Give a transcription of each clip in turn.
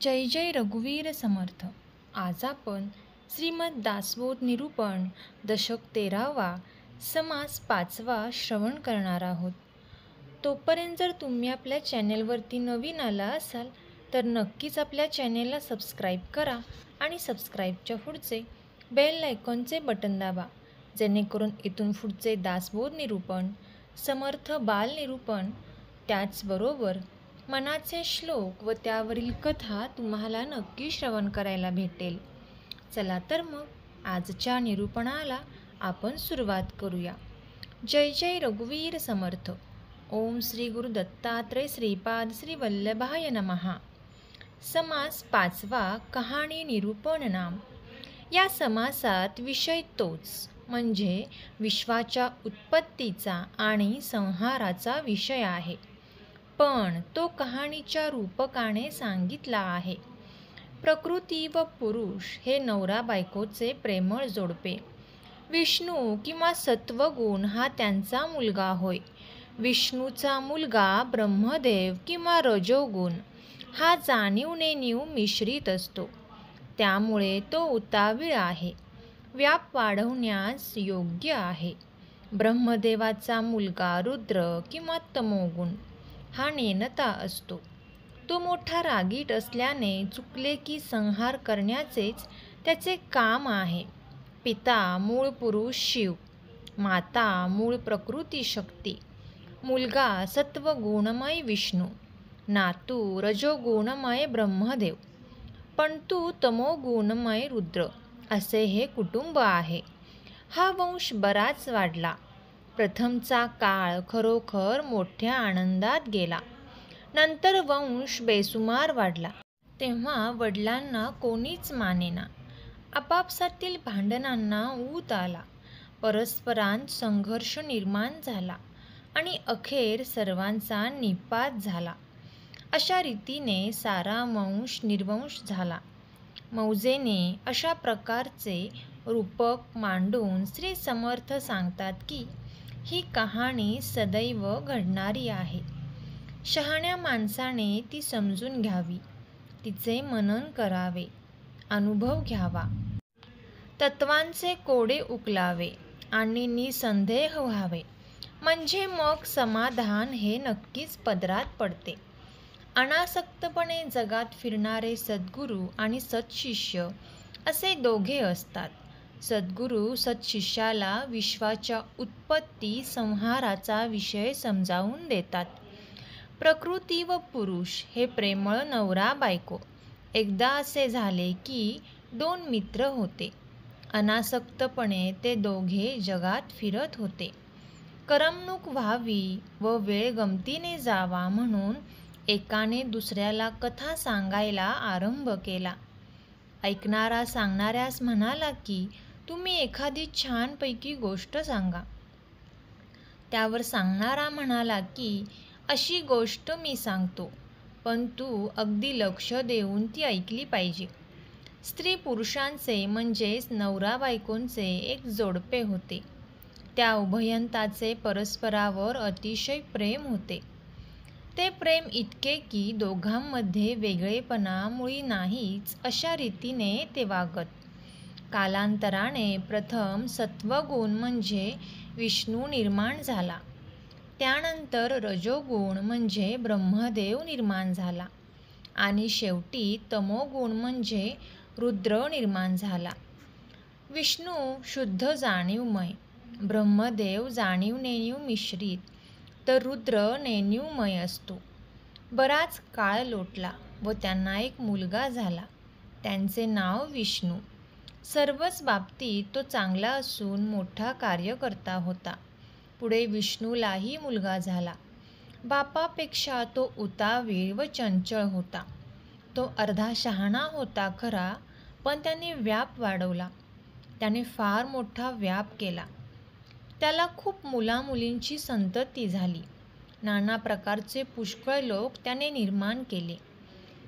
जय जय रघुवीर समर्थ. आज आपण श्रीमद दासबोध निरूपण दशक 13वा समास 5वा श्रवण करणार आहोत. तोपर्यंत जर तुम्ही आपल्या चॅनेलवरती नवीन आला असाल तर नक्कीच आपल्या चॅनेलला सबस्क्राईब करा आणि सबस्क्राईबच्या पुढचे बेल आयकॉनचे बटन दाबा, जेणेकरून इथून पुढचे दासबोध निरूपण, समर्थ बाल निरूपण, त्याचबरोबर मनाचे श्लोक व त्यावरील कथा तुम्हाला नक्की श्रवण करायला भेटेल. चला तर मग आजच्या निरूपणाला आपण सुरुवात करूया. जय जय रघुवीर समर्थ. ओम श्री गुरु दत्तात्रय श्रीपाद श्री वल्लभाय नमः. समास 5वा कहाणी निरूपण नाम. या समासात विषय तोच म्हणजे विश्वाच्या उत्पत्तीचा आणि संहाराचा विषय आहे, पण तो कहाणीच्या रूपकाने सांगितला आहे. प्रकृती व पुरुष हे नवरा बायकोचे प्रेमळ जोडपे. विष्णू किंवा सत्वगुण हा त्यांचा मुलगा होय. विष्णूचा मुलगा ब्रह्मदेव किंवा रजोगुण हा जाणीव नेणीव मिश्रित असतो, त्यामुळे तो उतावीळ आहे, व्याप वाढवण्यास योग्य आहे. ब्रह्मदेवाचा मुलगा रुद्र किंवा तमोगुण हा नेनता असतो. तो मोठा रागीट असल्याने चुकले की संहार करण्याचेच त्याचे काम आहे. पिता मूळ पुरुष शिव, माता मूळ प्रकृती शक्ती, मुलगा सत्वगुणमय विष्णू, नातू रजोगुणमय ब्रह्मदेव, पणतू तमोगुणमय रुद्र असे हे कुटुंब आहे. हा वंश बराच वाढला. प्रथमचा काळ खरोखर मोठ्या आनंदात गेला. नंतर वंश बेसुमार वाढला. तेव्हा वडिलांना कोणीच मानेना. आपापसातील भांडणांना ऊत आला. परस्परांत संघर्ष निर्माण झाला आणि अखेर सर्वांचा निपात झाला. अशा रीतीने सारा वंश निर्वंश झाला. मौजेने अशा प्रकारचे रूपक मांडून श्री समर्थ सांगतात की ही कहाणी सदैव घडणारी आहे. शहाण्या माणसाने ती समजून घ्यावी, तिचे मनन करावे, अनुभव घ्यावा, तत्वांचे कोडे उकलावे आणि निसंदेह व्हावे, म्हणजे मग समाधान हे नक्कीच पदरात पडते. अनासक्तपणे जगात फिरणारे सद्गुरू आणि सत्शिष्य असे दोघे असतात. सद्गुरू सत्शिष्याला विश्वाच्या उत्पत्ती संहाराचा विषय समजावून देतात. प्रकृती व पुरुष हे प्रेमळ नवरा बायको. एकदा असे झाले की दोन मित्र होते. अनासक्तपणे ते दोघे जगात फिरत होते. करमणूक व्हावी व वेळ गमतीने जावा म्हणून एकाने दुसऱ्याला कथा सांगायला आरंभ केला. ऐकणारा सांगणाऱ्यास म्हणाला की तुम्ही एखादी छानपैकी गोष्ट सांगा. त्यावर सांगणारा म्हणाला की अशी गोष्ट मी सांगतो, पण तू अगदी लक्ष देऊन ती ऐकली पाहिजे. स्त्री पुरुषांचे म्हणजेच नवरा बायकोंचे एक जोडपे होते. त्या उभयंताचे परस्परावर अतिशय प्रेम होते. ते प्रेम इतके की दोघांमध्ये वेगळेपणा मुळी नाहीच अशा रीतीने ते वागत. कालांतराने प्रथम सत्वगुण म्हणजे विष्णू निर्माण झाला. त्यानंतर रजोगुण म्हणजे ब्रह्मदेव निर्माण झाला आणि शेवटी तमोगुण म्हणजे रुद्र निर्माण झाला. विष्णू शुद्ध जाणीवमय, ब्रह्मदेव जाणीव नेणीव मिश्रित, तर रुद्र नेणीवमय असतो. बराच काळ लोटला व त्यांना एक मुलगा झाला. त्यांचे नाव विष्णू. सर्वच बाबतीत तो चांगला असून मोठा कार्यकर्ता होता. पुढे विष्णूलाही मुलगा झाला. बापापेक्षा तो उतावीळ व चंचळ होता. तो अर्धा शहाणा होता खरा, पण त्याने व्याप वाढवला. त्याने फार मोठा व्याप केला. त्याला खूप मुलामुलींची संतती झाली. नाना प्रकारचे पुष्कळ लोक त्याने निर्माण केले.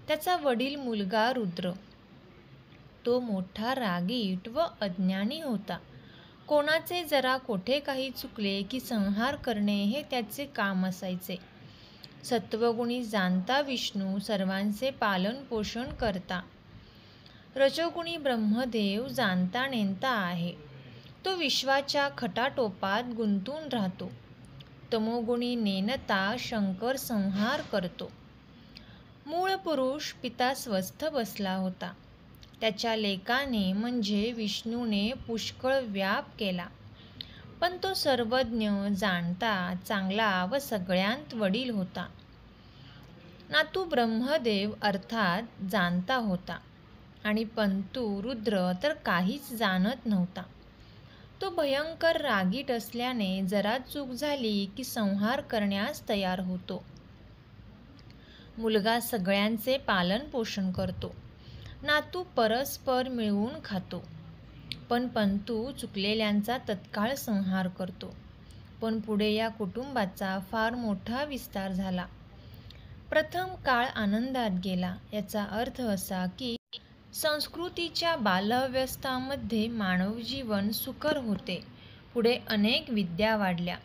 त्याचा वडील मुलगा रुद्र. तो मोठा रागीट व अज्ञानी होता. कोणाचे जरा कोठे काही चुकले की संहार करणे हे त्याचे काम असायचे. सत्वगुणी जाणता विष्णू सर्वांचे पालन पोषण करता. रजोगुणी ब्रह्मदेव जाणता नेणता आहे, तो विश्वाच्या खटाटोपात गुंतून राहतो. तमोगुणी नेणता शंकर संहार करतो. मूळ पुरुष पिता स्वस्थ बसला होता. त्याच्या लेकाने म्हणजे विष्णूने पुष्कळ व्याप केला, पण तो सर्वज्ञ जाणता चांगला व सगळ्यांत वडील होता. नातू ब्रह्मदेव अर्थात जाणता होता आणि पंतू रुद्र तर काहीच जाणत नव्हता. तो भयंकर रागीट असल्याने जरा चूक झाली की संहार करण्यास तयार होतो. मुलगा सगळ्यांचे पालन पोषण करतो, नातू परस्पर मिळवून खातो. पण पंतू चुकलेल्यांचा तत्काळ संहार करतो. पण पुढे या कुटुंबाचा फार मोठा विस्तार झाला. प्रथम काळ आनंदात गेला. याचा अर्थ असा की संस्कृतीच्या बाल्यावस्थांमध्ये मानवजीवन सुकर होते. पुढे अनेक विद्या वाढल्या,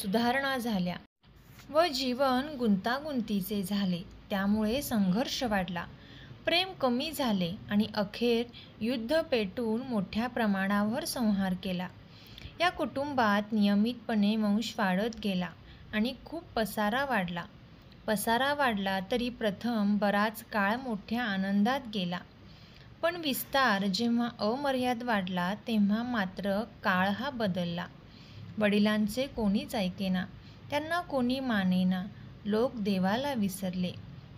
सुधारणा झाल्या व जीवन गुंतागुंतीचे झाले. त्यामुळे संघर्ष वाढला, प्रेम कमी झाले आणि अखेर युद्ध पेटून मोठ्या प्रमाणावर संहार केला. या कुटुंबात नियमितपणे वंश वाढत गेला आणि खूप पसारा वाढला. पसारा वाढला तरी प्रथम बराच काळ मोठ्या आनंदात गेला. पण विस्तार जेव्हा अमर्याद वाढला तेव्हा मात्र काळ हा बदलला. वडिलांचे कोणीच ऐकेना, त्यांना कोणी मानेना. लोक देवाला विसरले.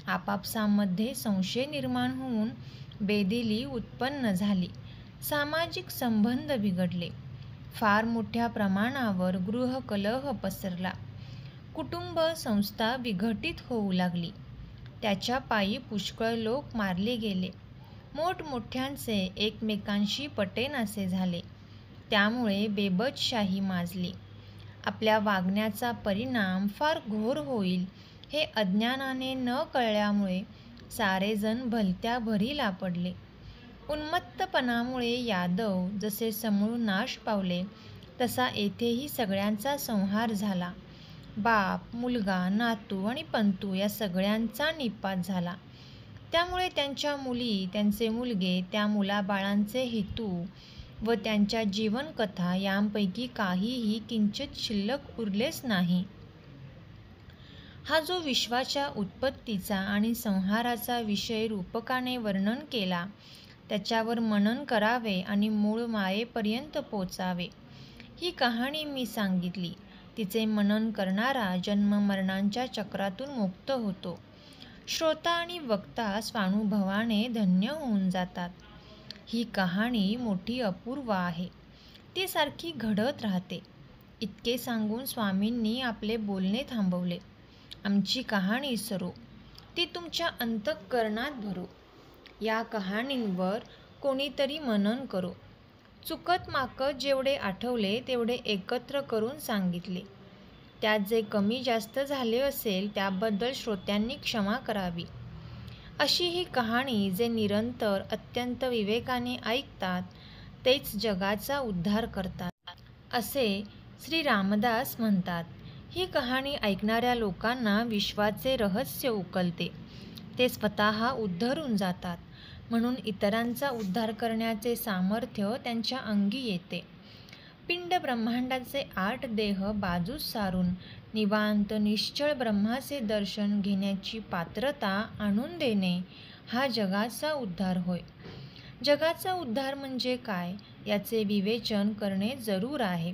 आपापसामध्ये संशय निर्माण होऊन बेदिली उत्पन्न झाली. सामाजिक संबंध बिघडले. फार मोठ्या प्रमाणावर गृहकलह पसरला. कुटुंब संस्था विघटित होऊ लागली. त्याच्या पायी पुष्कळ लोक मारले गेले. मोठमोठ्यांचे एकमेकांशी पटेनासे झाले. त्यामुळे बेबदशाही माजली. आपल्या वागण्याचा परिणाम फार घोर होईल हे अज्ञानाने न कळल्यामुळे सारेजण भलत्या भरीला पडले. उन्मत्तपणामुळे यादव जसे समूळ नाश पावले तसा येथेही सगळ्यांचा संहार झाला. बाप, मुलगा, नातू आणि पंतू या सगळ्यांचा निपात झाला. त्यामुळे त्यांच्या मुली, त्यांचे मुलगे, त्या मुलाबाळांचे हेतू व त्यांच्या जीवनकथा यांपैकी काहीही किंचित शिल्लक उरलेच नाही. हा जो विश्वाच्या उत्पत्तीचा आणि संहाराचा विषय रूपकाने वर्णन केला, त्याच्यावर मनन करावे आणि मूळ मायेपर्यंत पोचावे. ही कहाणी मी सांगितली. तिचे मनन करणारा जन्ममरणांच्या चक्रातून मुक्त होतो. श्रोता आणि वक्ता स्वानुभवाने धन्य होऊन जातात. ही कहाणी मोठी अपूर्व आहे. ती सारखी घडत राहते. इतके सांगून स्वामींनी आपले बोलणे थांबवले. आमची कहाणी सरो, ती तुमच्या अंतःकरणात भरो. या कहाणींवर कोणीतरी मनन करो. चुकत माकत जेवढे आठवले तेवढे एकत्र करून सांगितले. त्यात जे कमी जास्त झाले असेल त्याबद्दल श्रोत्यांनी क्षमा करावी. अशी ही कहाणी जे निरंतर अत्यंत विवेकाने ऐकतात तेच जगाचा उद्धार करतात, असे श्री रामदास म्हणतात. ही कहाणी ऐकणाऱ्या लोकांना विश्वाचे रहस्य उकलते. ते स्वतः उद्धरून जातात, म्हणून इतरांचा उद्धार करण्याचे सामर्थ्य त्यांच्या अंगी येते. पिंड ब्रह्मांडाचे 8 देह बाजूस सारून निवांत निश्चळ ब्रह्माचे दर्शन घेण्याची पात्रता आणून देणे हा जगाचा उद्धार होय. जगाचा उद्धार म्हणजे काय याचे विवेचन करणे जरूर आहे.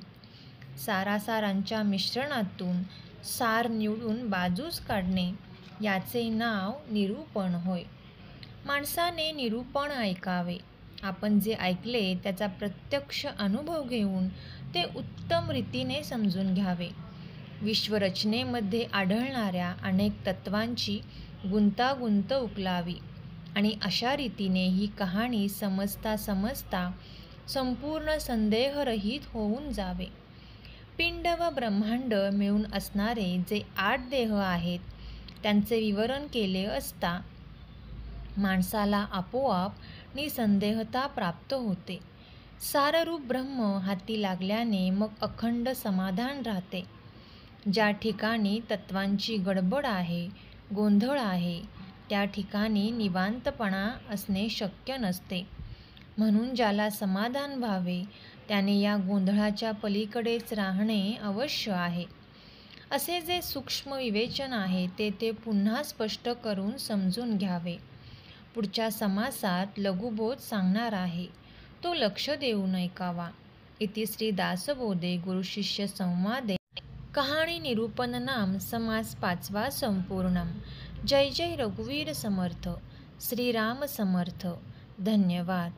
सारासारांच्या मिश्रणातून सार निवडून बाजूस काढणे याचे नाव निरूपण होय. माणसाने निरूपण ऐकावे. आपण जे ऐकले त्याचा प्रत्यक्ष अनुभव घेऊन ते उत्तम रीतीने समजून घ्यावे. विश्वरचनेमध्ये आढळणाऱ्या अनेक तत्वांची गुंतागुंत उकलावी आणि अशा रीतीने ही कहाणी समजता समजता संपूर्ण संदेहरहित होऊन जावे. पिंड व ब्रह्मांड मिळून असणारे जे 8 देह आहेत त्यांचे विवरण केले असता माणसाला आपोआप निसंदेहता प्राप्त होते. साररूप ब्रह्म हाती लागल्याने मग अखंड समाधान राहते. ज्या ठिकाणी तत्वांची गडबड आहे, गोंधळ आहे, त्या ठिकाणी निवांतपणा असणे शक्य नसते. म्हणून ज्याला समाधान व्हावे त्याने या गोंधळाच्या पलीकडेच राहणे अवश्य आहे. असे जे सूक्ष्म विवेचन आहे ते पुन्हा स्पष्ट करून समजून घ्यावे. पुढच्या समासात लघुबोध सांगणार आहे, तो लक्ष देऊन ऐकावा. इति श्री दासबोधे गुरुशिष्य संवादे कहाणी निरूपण नाम समास 5वा संपूर्णम. जय जय रघुवीर समर्थ. श्रीराम समर्थ. धन्यवाद.